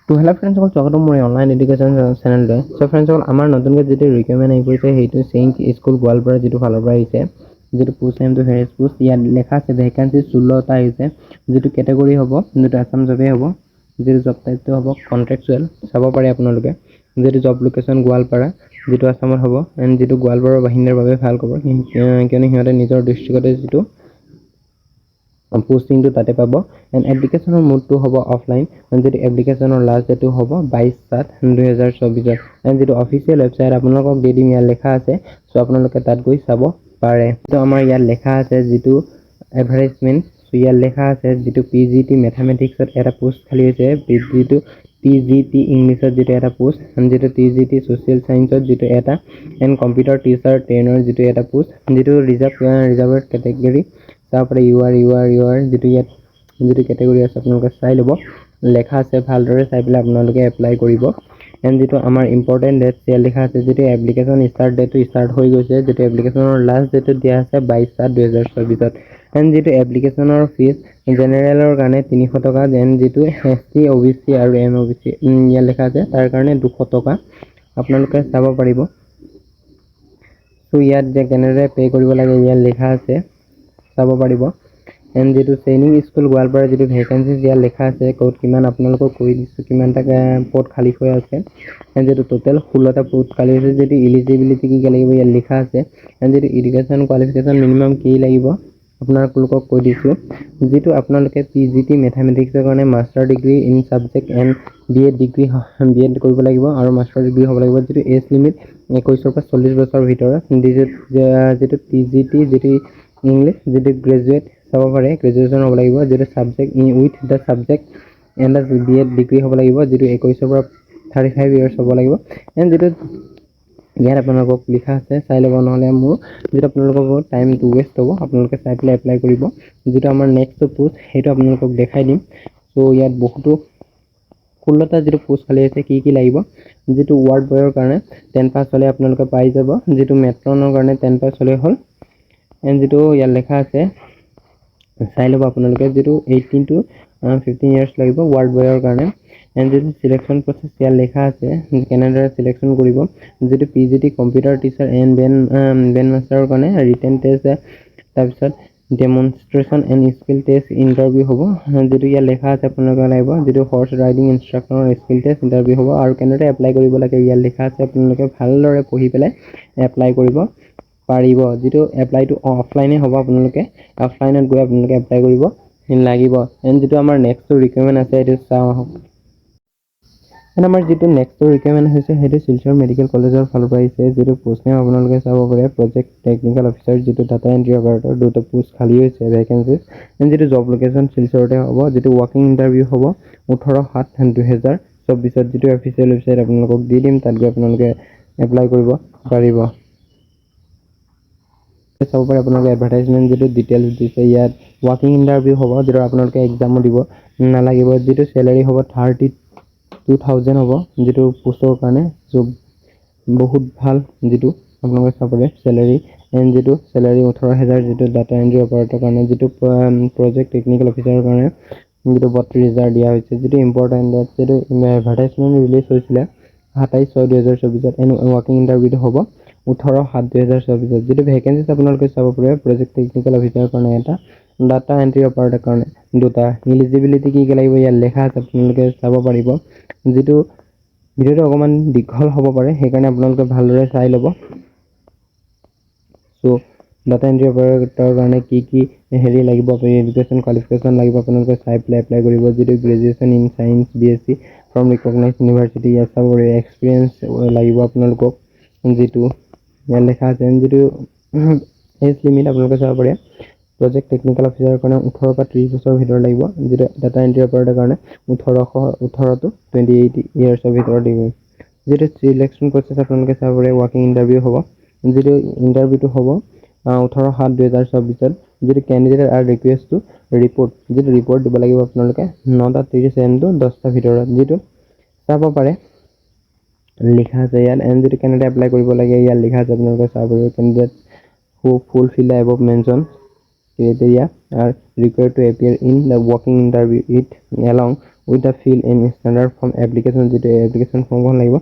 তো হেল্ল' ফ্ৰেণ্ডসকল, স্বাগতম মোৰ অনলাইন এডুকেশ্যন চেনেলটোৱে। চ' ফ্ৰেণ্ডসকল, আমাৰ নতুনকৈ যিটো ৰিকুৱাৰমেণ্ট আহি পৰিছে সেইটো চেইঞ্জ স্কুল গোৱালপাৰা যিটো ফালৰ পৰা আহিছে, যিটো পোষ্ট নেমটো হেৰেছ পোষ্ট। ইয়াত লেখা আছে ভেকেঞ্চি 16টা আহিছে, যিটো কেটেগৰী হ'ব, যিটো আছাম জবেই হ'ব, যিটো জব টাইপটো হ'ব কণ্ট্ৰেকচুৱেল। চাব পাৰে আপোনালোকে, যিটো জব লোকেশ্যন গোৱালপাৰা, যিটো আছামত হ'ব এণ্ড যিটো গোৱালপাৰাৰ বাসিন্দাৰ বাবে ভাল খবৰ, কিয়নো সিহঁতে নিজৰ ডিষ্ট্ৰিক্টতে যিটো পোষ্টিংটো তাতে পাব। এণ্ড এপ্লিকেশ্যনৰ মোডটো হ'ব অফলাইন, যিটো এপ্লিকেশ্যনৰ লাষ্ট ডেটটো হ'ব 22/7/2024। এণ্ড যিটো অফিচিয়েল ৱেবছাইট আপোনালোকক দি দিম, ইয়াত লেখা আছে। চ' আপোনালোকে তাত গৈ চাব পাৰে। তো আমাৰ ইয়াত লেখা আছে যিটো এডভাৰটাইজমেণ্ট। চ' ইয়াত লেখা আছে যিটো PGT মেথামেটিক্সত এটা পোষ্ট খালী হৈছে, যিটো TGT ইংলিছত যিটো এটা পোষ্ট, যিটো TGT ছ'চিয়েল ছায়েন্সত যিটো এটা, এণ্ড কম্পিউটাৰ টিচাৰ ট্ৰেইনৰ যিটো এটা পোষ্ট, যিটো ৰিজাৰ্ভ কেটেগৰী। তাৰপৰা ইউ আৰ যিটো ইয়াত যিটো কেটেগৰী আছে আপোনালোকে চাই ল'ব, লেখা আছে ভালদৰে চাই পেলাই আপোনালোকে এপ্লাই কৰিব। এণ্ড যিটো আমাৰ ইম্পৰ্টেণ্ট ডেট ইয়াত লিখা আছে, যিটো এপ্লিকেশ্যন ষ্টাৰ্ট ডেটটো ষ্টাৰ্ট হৈ গৈছে, যিটো এপ্লিকেশ্যনৰ লাষ্ট ডেটটো দিয়া আছে 22/7/2024। এণ্ড যিটো এপ্লিকেশ্যনৰ ফিজ জেনেৰেলৰ কাৰণে 300 টকা, দেন যিটো SC OBC আৰু NOBC ইয়াত লেখা আছে তাৰ কাৰণে 200 টকা আপোনালোকে চাব পাৰিব। চ' ইয়াত যে কেনেদৰে পে' কৰিব লাগে ইয়াত লিখা আছে, চাব পাৰিব। এণ্ড যিটো ট্ৰেইনিং স্কুল গোৱালপাৰা যিটো ভেকেঞ্চিজ ইয়াত লেখা আছে, ক'ত কিমান আপোনালোকক কৈ দিছোঁ কিমানটা পদ খালী হৈ আছে। এণ্ড যিটো টোটেল 16টা পদ খালী হৈছে, যিটো ইলিজিবিলিটি কি লাগিব ইয়াত লিখা আছে। এণ্ড যিটো এডুকেশ্যন কোৱালিফিকেশ্যন মিনিমাম কি লাগিব আপোনালোকক কৈ দিছোঁ, যিটো আপোনালোকে PGT মেথামেটিক্সৰ কাৰণে master degree in subject and BEd degree BEd কৰিব লাগিব আৰু মাষ্টাৰ ডিগ্ৰী হ'ব লাগিব। যিটো এজ লিমিট 21 পৰা 40 বছৰৰ ভিতৰত। যিটো PGT যিটো ইংলিছ যিটো গ্ৰেজুৱেট চাব পাৰে, গ্ৰেজুৱেশ্যন হ'ব লাগিব। যিটো subject with the subject and BEd degree হ'ব লাগিব, যিটো 21 পৰা 35 ইয়াৰ্ছ হ'ব লাগিব। এণ্ড যিটো ইয়াত আপোনালোকক লিখা আছে চাই ল'ব, নহ'লে মোৰ যিটো আপোনালোকৰ টাইমটো ৱেষ্ট হ'ব। আপোনালোকে চাই পেলাই এপ্লাই কৰিব। যিটো আমাৰ নেক্সট পোষ্ট সেইটো আপোনালোকক দেখাই দিম। চ' ইয়াত বহুতো 16টা যিটো পোষ্ট খালী আছে, কি লাগিব, যিটো ৱাৰ্ড বয়ৰ কাৰণে 10 পাছ হ'লে আপোনালোকে পাই যাব। যিটো মেট্ৰনৰ কাৰণে 10 পাছ হ'লেই হ'ল। এণ্ড যিটো ইয়াত লেখা আছে চাই ল'ব আপোনালোকে, যিটো 18 to 15 ইয়াৰ্ছ লাগিব ৱাৰ্ড বয়ৰ কাৰণে। এণ্ড যিটো চিলেকশ্যন প্ৰচেছ ইয়াত লেখা আছে কেনেদৰে চিলেকশ্যন কৰিব, যিটো PGT computer teacher and band মাষ্টাৰৰ কাৰণে ৰিটেন টেষ্ট, তাৰপিছত demonstration and skill test interview হ'ব। যিটো ইয়াত লেখা আছে আপোনালোকে লাগিব, যিটো হৰ্চ ৰাইডিং ইনষ্ট্ৰাক্টৰৰ স্কিল টেষ্ট ইণ্টাৰভিউ হ'ব। আৰু কেনেদৰে এপ্লাই কৰিব লাগে ইয়াত লেখা আছে, আপোনালোকে ভালদৰে পঢ়ি পেলাই এপ্লাই কৰিব পাৰিব। যিটো এপ্লাইটো অফলাইনে হ'ব, আপোনালোকে অফলাইনত গৈ আপোনালোকে এপ্লাই কৰিব লাগিব। এণ্ড যিটো আমাৰ নেক্সট ৰিকুৱাৰমেণ্ট আছে সেইটো চাওঁ আহক। এণ্ড আমাৰ যিটো নেক্সট ৰিকুৱাৰমেণ্ট হৈছে সেইটো শিলচৰ মেডিকেল কলেজৰ ফালৰ পৰা আহিছে। যিটো পোষ্ট নেম আপোনালোকে চাব পাৰে, প্ৰজেক্ট টেকনিকেল অফিচাৰ, যিটো ডাটা এণ্ট্ৰি অপাৰেটৰ। 2টা পোষ্ট খালী হৈছে ভেকেঞ্চিজ। এণ্ড যিটো জব লোকেশ্যন শিলচৰতে হ'ব, যিটো ৱাকিং ইণ্টাৰভিউ হ'ব 18/7/2024। যিটো অফিচিয়েল ৱেবছাইট আপোনালোকক দি দিম, তাত গৈ আপোনালোকে এপ্লাই কৰিব পাৰিব। চাব পাৰে আপোনালোকে এডভাৰটাইজমেণ্ট যিটো ডিটেইলছ দিছে, ইয়াত ৱাকিং ইণ্টাৰভিউ হ'ব, যিটো আপোনালোকে এক্সামো দিব নালাগিব। যিটো চেলাৰী হ'ব 32,000 হ'ব, যিটো পোষ্টৰ কাৰণে বহুত ভাল। যিটো আপোনালোকে চাব পাৰে চেলাৰী, এণ্ড যিটো চেলাৰী 18,000, যিটো ডাটা এণ্ট্ৰি অপাৰেটৰ কাৰণে। যিটো প্ৰজেক্ট টেকনিকেল অফিচাৰৰ কাৰণে যিটো 32,000 দিয়া হৈছে। যিটো ইম্পৰ্টেণ্ট ডেট, যিটো এডভাৰটাইজমেণ্ট ৰিলিজ হৈছিলে 27/6/2024। এণ্ড ৱাকিং ইণ্টাৰভিউটো হ'ব 18/7/2024। যিটো ভেকেঞ্চিজ আপোনালোকে চাব পাৰে, প্ৰজেক্ট টেকনিকেল অফিচাৰৰ কাৰণে এটা, ডাটা এণ্ট্ৰি অপাৰেটৰ কাৰণে 2টা। ইলিজিবিলিটি কি লাগিব ইয়াত লেখা আছে, আপোনালোকে চাব পাৰিব। যিটো ভিডিঅ'টো অকণমান দীঘল হ'ব পাৰে, সেইকাৰণে আপোনালোকে ভালদৰে চাই ল'ব। চ' ডাটা এণ্ট্ৰি অপাৰেটৰৰ কাৰণে কি কি লাগিব, এডুকেশ্যন কোৱালিফিকেশ্যন লাগিব, আপোনালোকে চাই পেলাই এপ্লাই কৰিব। যিটো graduation in science BSc from recognise university, ইয়াত চাব পাৰে। এক্সপিৰিয়েঞ্চ লাগিব আপোনালোকক, যিটো ইয়াত লেখা আছে। যিটো এজ লিমিট আপোনালোকে চাব পাৰে, প্ৰজেক্ট টেকনিকেল অফিচাৰৰ কাৰণে 18 পৰা 30 বছৰৰ ভিতৰত লাগিব। যিটো ডাটা এণ্ট্ৰি অপাৰেটৰ কাৰণে 18 to 28 ইয়াৰ্ছৰ ভিতৰত দিব। যিটো চিলেকশ্যন প্ৰচেছ আপোনালোকে চাব পাৰে, ৱাকিং ইণ্টাৰভিউ হ'ব। যিটো ইণ্টাৰভিউটো হ'ব 18/7/2024। যিটো কেণ্ডিডেট আৰু ৰিকুৱেষ্ট টু ৰিপৰ্ট, যিটো ৰিপৰ্ট দিব লাগিব আপোনালোকে 9:30 AM to 10টাৰ ভিতৰত। যিটো চাব পাৰে লিখা আছে ইয়াত। এণ্ড যিটো কেনেদৰে এপ্লাই কৰিব লাগে ইয়াত লিখা আছে, আপোনালোকে চাব পাৰিব। Candidate who fulfill the above mentioned criteria are required to appear in the walking interview it along with the fill in standard form application, যিটো এপ্লিকেশ্যন ফৰ্মখন লাগিব।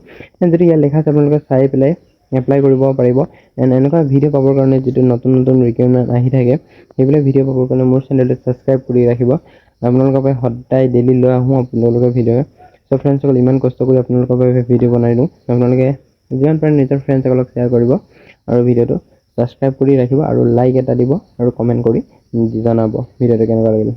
যদি ইয়াত লেখা আছে আপোনালোকে চাই পেলাই এপ্লাই কৰিব পাৰিব। এণ্ড এনেকুৱা ভিডিঅ' পাবৰ কাৰণে, যিটো নতুন নতুন ৰিকুৱাৰমেণ্ট আহি থাকে, সেইবিলাক ভিডিঅ' পাবৰ কাৰণে মোৰ চেনেলটো ছাবস্ক্ৰাইব কৰি ৰাখিব। আপোনালোকৰ পৰা সদায় ডেইলি লৈ আহোঁ আপোনালোকৰ ভিডিঅ'। চ' ফ্ৰেণ্ডসকল, ইমান কষ্ট কৰি আপোনালোকৰ বাবে ভিডিঅ' বনাই দিওঁ। আপোনালোকে যিমান পাৰে নিজৰ ফ্ৰেণ্ডসকলক শ্বেয়াৰ কৰিব আৰু ভিডিঅ'টো ছাবস্ক্ৰাইব কৰি ৰাখিব আৰু লাইক এটা দিব আৰু কমেণ্ট কৰি জনাব ভিডিঅ'টো কেনেকুৱা লাগিল।